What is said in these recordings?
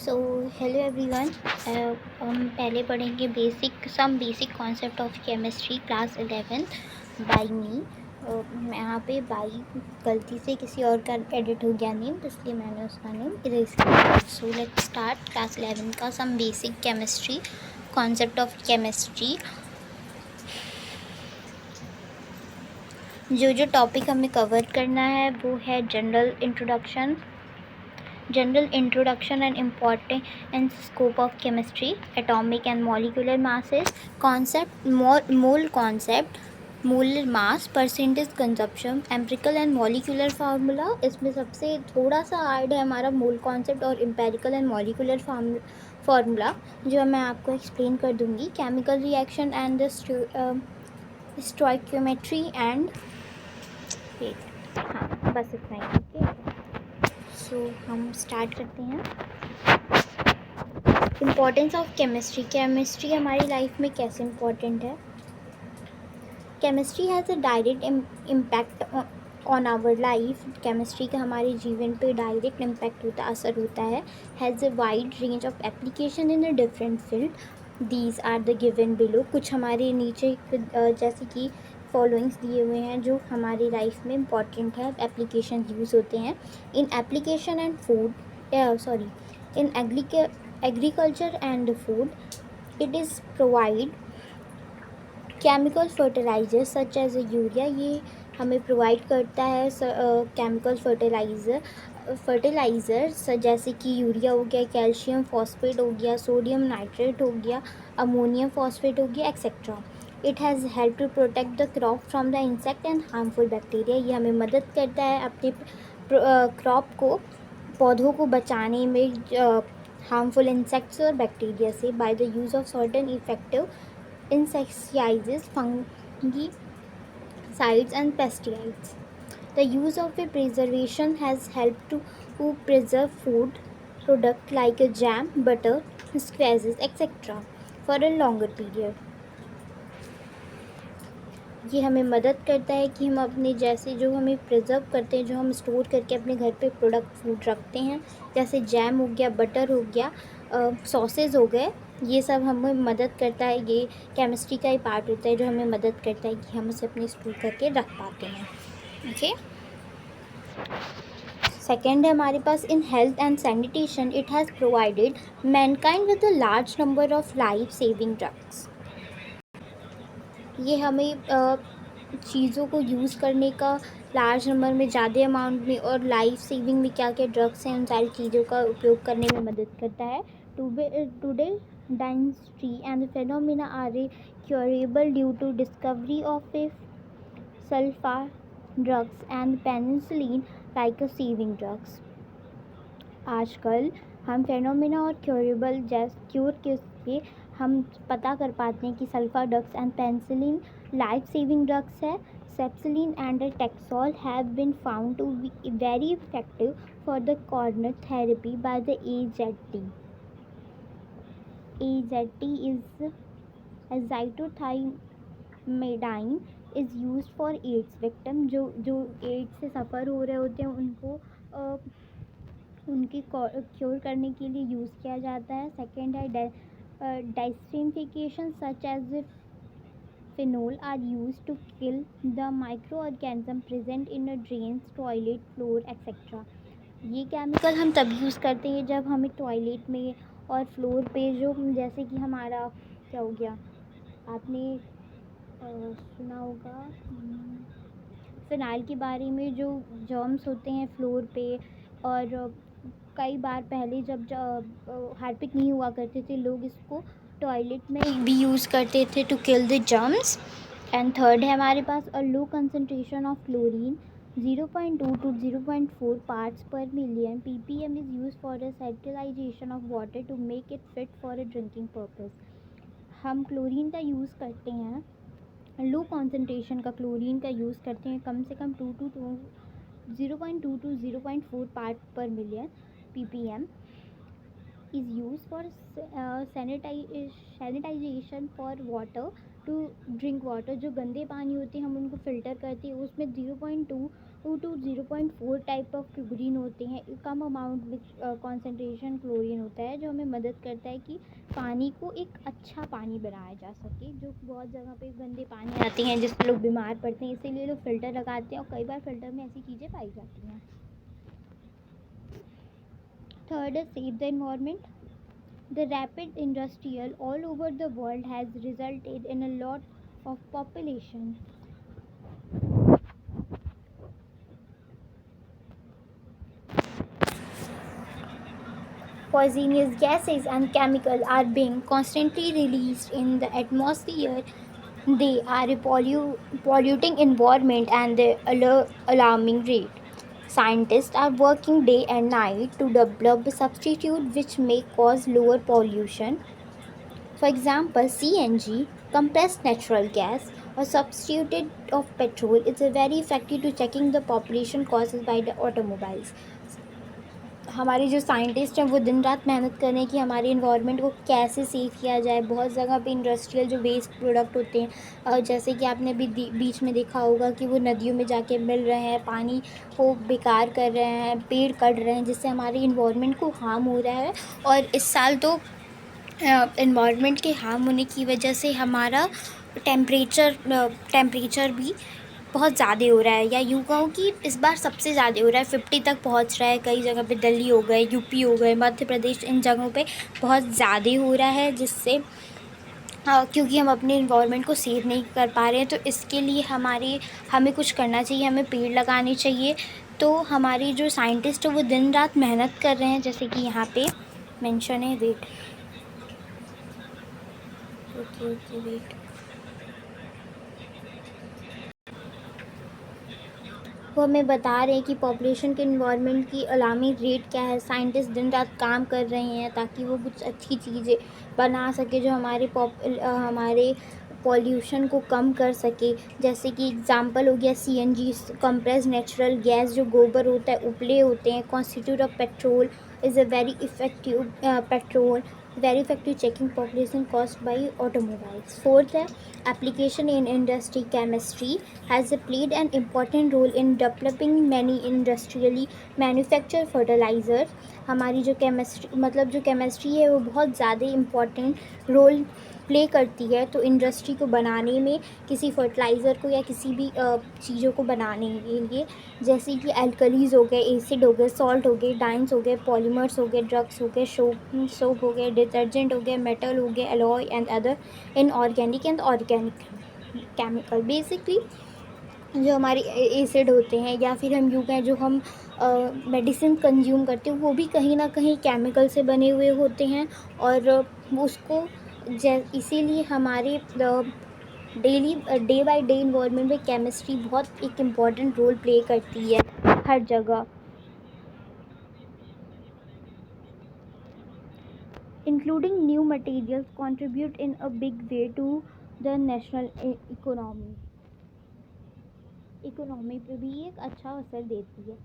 So hello everyone. हम पहले पढ़ेंगे basic concept of chemistry class 11th by me. मैं यहाँ पे बाई गलती से किसी और का एडिट हो गया नेम, तो इसलिए मैंने उसका नेम इरेज कर दिया। सो लेट्स स्टार्ट क्लास 11 का some basic chemistry concept of chemistry. जो टॉपिक हमें कवर करना है वो है general introduction and important scope of chemistry, atomic and molecular masses, mole concept, molar mass, percentage consumption, empirical and molecular formula. इसमें सबसे थोड़ा सा हार्ड है हमारा मोल कॉन्सेप्ट और एम्पिरिकल एंड मॉलिक्यूलर फार्मूला, जो मैं आपको एक्सप्लेन कर दूंगी। Chemical reaction and stoichiometry and हाँ बस इतना ही। ओके, सो हम स्टार्ट करते हैं। इम्पोर्टेंस ऑफ केमिस्ट्री हमारी लाइफ में कैसे इम्पोर्टेंट है। Chemistry has a direct impact on our life. Chemistry का हमारे जीवन पे डायरेक्ट इम्पैक्ट असर होता है। Has a wide range of application in a different field. These are the given below. कुछ हमारे नीचे जैसे कि फॉलोइंग्स दिए हुए हैं जो हमारी लाइफ में इम्पॉर्टेंट है, एप्लीकेशन यूज़ होते हैं। In application and food in agriculture and food it is provide chemical fertilizer such as urea. ये हमें प्रोवाइड करता है केमिकल फर्टिलाइज़र जैसे कि यूरिया हो गया, कैल्शियम फॉस्फेट हो गया, सोडियम नाइट्रेट हो गया, अमोनियम फॉस्फेट हो गया, etcetera. It has help to protect the crop from the insect and harmful bacteria. ये हमें मदद करता है अपने क्रॉप को, पौधों को बचाने में हार्मफुल इंसेक्ट्स और बैक्टीरिया से। By the use of certain effective insecticides, fungicides and pesticides. The use of a preservation has helped to preserve food products like jam, butter, squares, etc. for a longer period. ये हमें मदद करता है कि हम अपने जैसे जो हमें प्रिजर्व करते हैं, जो हम स्टोर करके अपने घर पे प्रोडक्ट फूड रखते हैं, जैसे जैम हो गया, बटर हो गया, सॉसेज हो गए, ये सब हमें मदद करता है। ये केमिस्ट्री का ही पार्ट होता है जो हमें मदद करता है कि हम उसे अपने स्टोर करके रख पाते हैं। ओके, सेकेंड है हमारे पास in health and sanitation it has provided mankind with a large number of life saving drugs. ये हमें चीज़ों को यूज़ करने का लार्ज नंबर में, ज़्यादा अमाउंट में और लाइफ सेविंग में क्या क्या ड्रग्स हैं उन सारी चीज़ों का उपयोग करने में मदद करता है। Today dentistry and the phenomena are curable due to discovery of a sulfur drugs and penicillin like a saving drugs. आजकल हम फेनोमेना और क्योरेबल क्योर के लिए हम पता कर पाते हैं कि sulfa drugs and penicillin life saving drugs है। Cisplatin and taxol have been found to be very effective for the corner therapy by the AZT. AZT is azidothymidine is used for AIDS victim. जो ads से सफ़र हो रहे होते हैं उनको उनकी cure करने के लिए यूज़ किया जाता है। सेकेंड है disinfection such as phenol are use to kill the micro organism present in drains, toilet, floor etcetera. ये केमिकल हम तब यूज़ करते हैं जब हमें टॉयलेट में और फ्लोर पे जो जैसे कि हमारा क्या हो गया, आपने सुना होगा फिनाइल के बारे में, जो जर्म्स होते हैं फ्लोर पे। और कई बार पहले जब हार्पिक नहीं हुआ करते थे, लोग इसको टॉयलेट में भी यूज़ करते थे to kill the germs. And third है हमारे पास a low concentration of chlorine 0.2 to 0.4 parts per million ppm is used for a sterilisation of water to make it fit for a drinking purpose. हम chlorine का use करते हैं, low concentration का chlorine का use करते हैं, कम से कम 0.2 to 0.4 part पर million ppm is used for sanitization for water to drink water. जो गंदे पानी होते हैं हम उनको फ़िल्टर करते हैं, उसमें 0.2 टू 0.4 टाइप ऑफ क्लोरीन होते हैं, कम अमाउंट में कॉन्सेंट्रेशन क्लोरीन होता है जो हमें मदद करता है कि पानी को एक अच्छा पानी बनाया जा सके। जो बहुत जगह पे गंदे पानी आते हैं जिससे लोग बीमार पड़ते हैं, इसीलिए लोग फ़िल्टर लगाते हैं और कई बार फ़िल्टर में ऐसी चीज़ें पाई जाती हैं। थर्ड है save the environment. The rapid industrial all over the world has resulted in a lot of population poisonous gases and chemicals are being constantly released in the atmosphere. They are polluting environment and the alarming rate. Scientists are working day and night to develop substitutes which may cause lower pollution. For example, CNG, compressed natural gas, a substitute of petrol, is a very effective to checking the population caused by the automobiles. हमारे जो scientist हैं वो दिन रात मेहनत कर रहे हैं कि हमारे इन्वायरमेंट को कैसे सेव किया जाए। बहुत जगह पे इंडस्ट्रियल जो वेस्ट प्रोडक्ट होते हैं, जैसे कि आपने भी बीच में देखा होगा कि वो नदियों में जाके मिल रहे हैं, पानी को बेकार कर रहे हैं, पेड़ कट रहे हैं, जिससे हमारे इन्वायरमेंट को हार्म हो रहा है। और इस साल तो इन्वायरमेंट के हार्म होने की वजह से हमारा टेम्परेचर भी बहुत ज़्यादा हो रहा है, या यूँ कहूँ कि इस बार सबसे ज़्यादा हो रहा है, 50 तक पहुँच रहा है। कई जगह पे दिल्ली हो गए, यूपी हो गए, मध्य प्रदेश, इन जगहों पे बहुत ज़्यादा हो रहा है, जिससे क्योंकि हम अपने इन्वायरमेंट को सेव नहीं कर पा रहे हैं। तो इसके लिए हमें कुछ करना चाहिए, हमें पेड़ लगाने चाहिए। तो हमारे जो साइंटिस्ट हैं वो दिन रात मेहनत कर रहे हैं, जैसे कि यहाँ पे मेंशन है। वेट वो हमें बता रहे हैं कि पॉपुलेशन के इन्वायरमेंट की अलार्मिंग रेट क्या है। साइंटिस्ट दिन रात काम कर रहे हैं ताकि वो कुछ अच्छी चीज़ें बना सके जो हमारे पॉल्यूशन को कम कर सके। जैसे कि एग्जांपल हो गया सीएनजी, कंप्रेस्ड नेचुरल गैस, जो गोबर होता है, उपले होते हैं, constitute of petrol is a very effective checking population caused by automobiles. Fourth है application in industry. Chemistry has played an important role in developing many industrially manufactured fertilizers. हमारी जो केमिस्ट्री है वो बहुत ज़्यादा इम्पॉर्टेंट रोल प्ले करती है। तो इंडस्ट्री को बनाने में, किसी फर्टिलाइज़र को या किसी भी चीज़ों को बनाने के लिए, जैसे कि एल्कलीज हो गए, एसिड हो गए, सॉल्ट हो गए, डाइन्स हो गए, पॉलीमर्स हो गए, ड्रग्स हो गए, सोप हो गए, डिटर्जेंट हो गए, मेटल हो गए, alloy and other inorganic and organic chemical. Basically जो हमारे एसिड होते हैं, या फिर हम यूँ कहें जो हम मेडिसिन कंज्यूम करते हैं, वो भी कहीं ना कहीं केमिकल से बने हुए होते हैं। और उसको इसीलिए हमारे डे बाय डे इन्वायरमेंट में केमिस्ट्री बहुत एक इम्पॉर्टेंट रोल प्ले करती है हर जगह। Including new materials contribute in a big way to the national economy पे भी एक अच्छा असर देती है।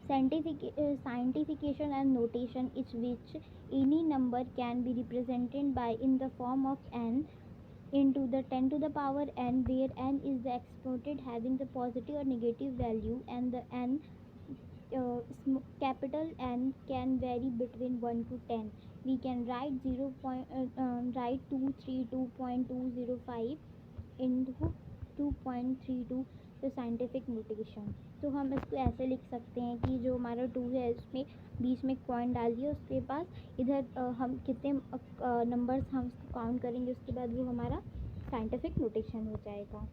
Scientification and notation is which any number can be represented by in the form of n into the 10 to the power n, where n is the exponent having the positive or negative value, and the n capital N can vary between 1 to 10. We can write 232.205 into 2.32 the scientific notation. तो हम इसको ऐसे लिख सकते हैं कि जो हमारा 2 है इसमें बीच में पॉइंट डाल दिया, उसके पास इधर हम कितने नंबर्स हम काउंट करेंगे, उसके बाद वो हमारा साइंटिफिक नोटेशन हो जाएगा।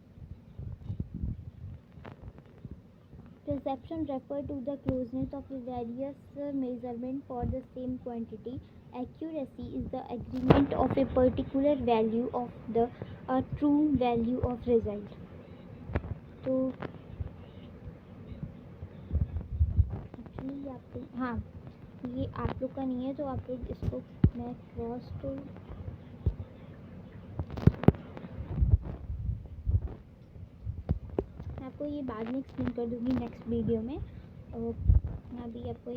Perception refer to the closeness of the various measurement for the same quantity. Accuracy is the agreement of a particular value of the true value of result. तो actually आपको, हाँ, ये आप लोग का नहीं है, तो आप लोग इसको मैं क्रॉस तो आपको ये बाद में एक्सप्लेन कर दूँगी नेक्स्ट वीडियो में। मैं अभी आपको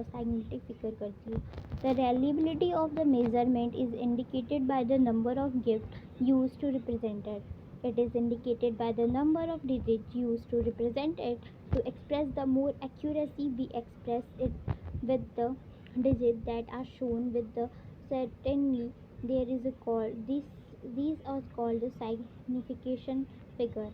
साइग्मेटिक फिगर करती हूँ। The reliability of the measurement is indicated by the number of gift use to represented. It is indicated by the number of digits used to represent it. To express the more accuracy, we express it with the digits that are shown with the certainty. There is a call. These are called the signification figure.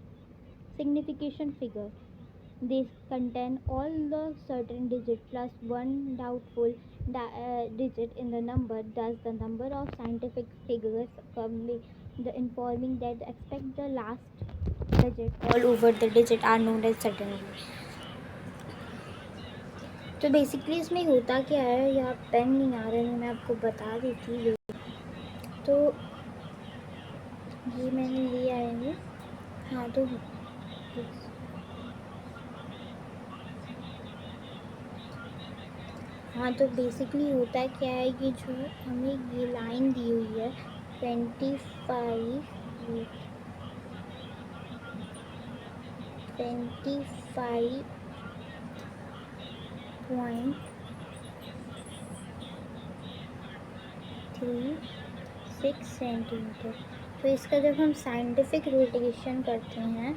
They contain all the certain digit plus one doubtful digit in the number. Thus, the number of scientific figures come the informing that expect the last digit all over the digit are known as certainly. तो basically इसमें होता क्या है, या pen नहीं आ रहा है, मैं आपको बता देती हूँ. तो ये मैंने लिया है. हाँ तो बेसिकली होता क्या है, ये जो हमें ये लाइन दी हुई है 25.36 सेंटीमीटर. तो इसका जब हम साइंटिफिक रोटेशन करते हैं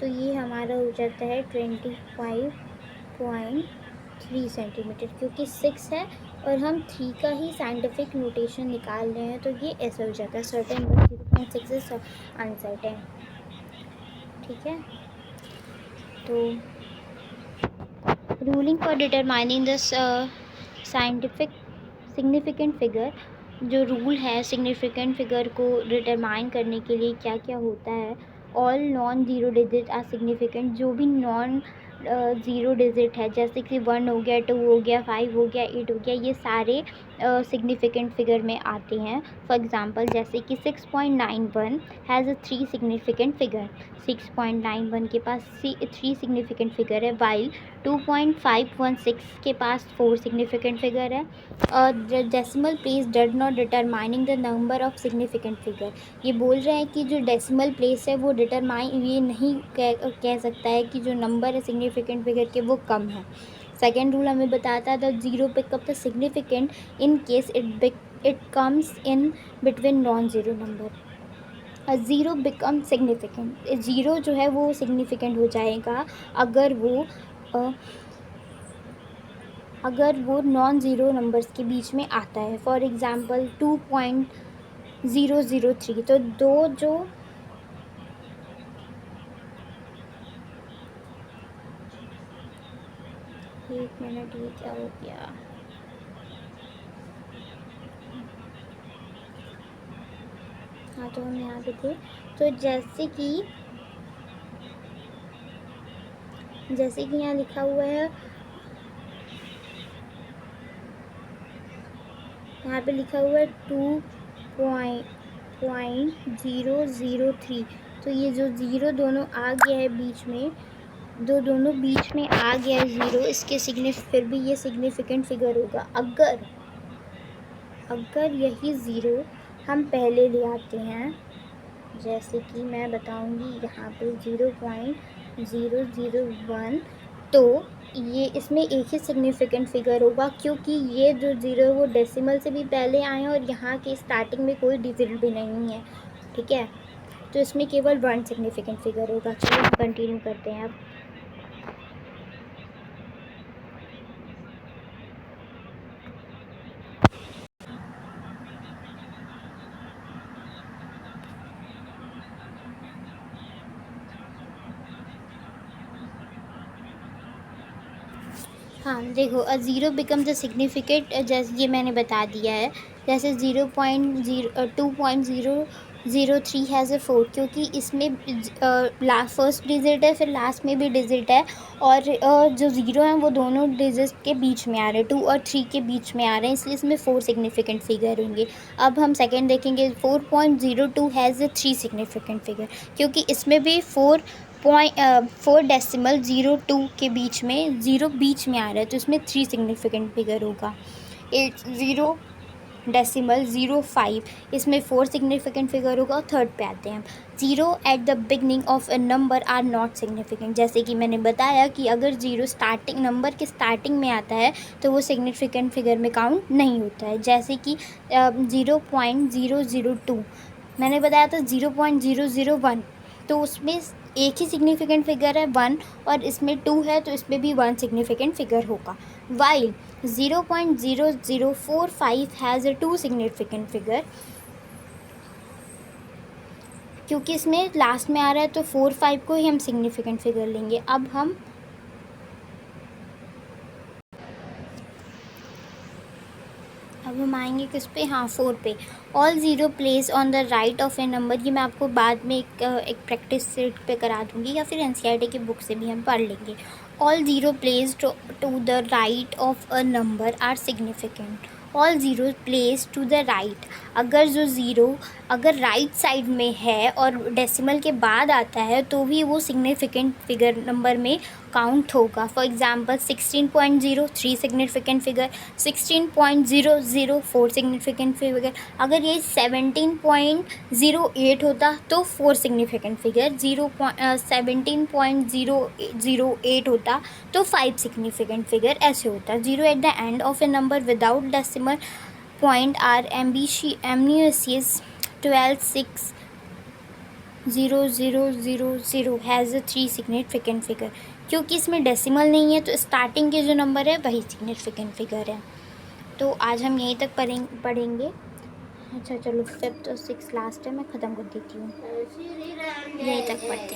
तो ये हमारा हो जाता है 25.3 सेंटीमीटर, क्योंकि 6 है और हम 3 का ही साइंटिफिक नोटेशन निकाल रहे हैं, तो ये ऐसा हो जाता है. Certain 0.6 uncertain. ठीक है. तो ruling for determining the scientific significant figure, जो रूल है सिग्निफिकेंट फिगर को डिटरमाइन करने के लिए क्या क्या होता है. All non zero digit are significant. जो भी नॉन ज़ीरो डिजिट है, जैसे कि 1 हो गया, 2 हो गया, 5 हो गया, 8 हो गया, ये सारे सिग्निफिकेंट फिगर में आते हैं. फॉर एग्जांपल जैसे कि 6.91 हैज़ अ 3 सिग्निफिकेंट फिगर. 6.91 के पास 3 सिग्निफिकेंट फिगर है, वाइल 2.516 के पास 4 सिग्निफिकेंट फिगर है. और decimal place does not determining the number of significant figure. ये बोल रहे हैं कि जो डेसिमल प्लेस है वो डिटरमाइन ये नहीं कह सकता है कि जो नंबर है सिग्निफिकेंट फिगर के वो कम है. सेकेंड रूल हमें बताता है the zero pick up the significant in case it comes in between non zero number. Zero become significant. Zero जो है वो सिग्निफिकेंट हो जाएगा अगर वो नॉन ज़ीरो नंबर्स के बीच में आता है. For example 2.003. तो दो जो एक मिनट, ये क्या हो गया. हाँ, तो हम यहाँ पे थे. तो जैसे कि यहाँ लिखा हुआ है, यहाँ पे लिखा हुआ है 2.003. तो ये जो ज़ीरो दोनों आ गया है बीच में, दोनों बीच में आ गया है ज़ीरो, इसके फिर भी ये सिग्निफिकेंट फिगर होगा अगर यही ज़ीरो हम पहले ले आते हैं. जैसे कि मैं बताऊंगी यहाँ पे 0.001. तो ये इसमें एक ही सिग्निफिकेंट फिगर होगा, क्योंकि ये जो ज़ीरो वो डेसिमल से भी पहले आए हैं और यहाँ के स्टार्टिंग में कोई डिजिट भी नहीं है. ठीक है. तो इसमें केवल 1 सिग्निफिकेंट फिगर होगा. चलिए हम कंटिन्यू करते हैं अब. हाँ देखो, ज़ीरो बिकम द सिग्निफिकेंट, जैसे ये मैंने बता दिया है. जैसे 2.03 हैज़ अ 4, क्योंकि इसमें फर्स्ट डिजिट है, फिर लास्ट में भी डिजिट है, और जो ज़ीरो हैं वो दोनों डिजिट के बीच में आ रहे हैं, 2 और 3 के बीच में आ रहे हैं, इसलिए इसमें 4 सिग्निफिकेंट फिगर होंगे. अब हम सेकेंड देखेंगे. 4.02 हैज़ अ 3 सिग्निफिकेंट फिगर, क्योंकि इसमें भी 4 0.02 के बीच में ज़ीरो बीच में आ रहा है, तो इसमें 3 सिग्निफिकेंट फिगर होगा. 0.05 इसमें 4 सिग्निफिकेंट फिगर होगा. और थर्ड पे आते हैं. Zero at the beginning of a number are not significant. जैसे कि मैंने बताया कि अगर ज़ीरो नंबर के स्टार्टिंग में आता है तो वो सिग्निफिकेंट फिगर में काउंट नहीं होता है. जैसे कि 0.002 मैंने बताया था 0.001. तो उसमें एक ही सिग्निफिकेंट फिगर है 1 और इसमें 2 है तो इसमें भी 1 सिग्निफिकेंट फिगर होगा। वाइल 0.0045 हैज़ 2 सिग्निफिकेंट फिगर, क्योंकि इसमें लास्ट में आ रहा है तो 4 5 को ही हम सिग्निफिकेंट फिगर लेंगे। अब हम आएंगे किस पे, हाँ 4 पे। All zero place on the right of a number, ये मैं आपको बाद में एक प्रैक्टिस सेट पे करा दूँगी या फिर एनसीईआरटी की बुक से भी हम पढ़ लेंगे। All zero place to the right of a number are significant. All zero place to the right, अगर जो ज़ीरो अगर राइट साइड में है और डेसिमल के बाद आता है तो भी वो सिग्निफिकेंट फिगर नंबर में काउंट होगा। For example 16.0 3 significant figure, 16.004 4 significant figure. अगर ये 17.08 होता तो 4 सिग्निफिकेंट फिगर, 17.008 होता तो 5 सिग्निफिकेंट फिगर, ऐसे होता। 0 at the end of a number without decimal point are ambitious 12 6 0 has 3 significant figure. क्योंकि इसमें डेसिमल नहीं है तो स्टार्टिंग के जो नंबर है वही सिग्निफिकेंट फिगर है। तो आज हम यहीं तक पढ़ेंगे। अच्छा चलो 5th और 6th लास्ट है, मैं ख़त्म कर देती हूँ, यहीं तक पढ़ते हैं।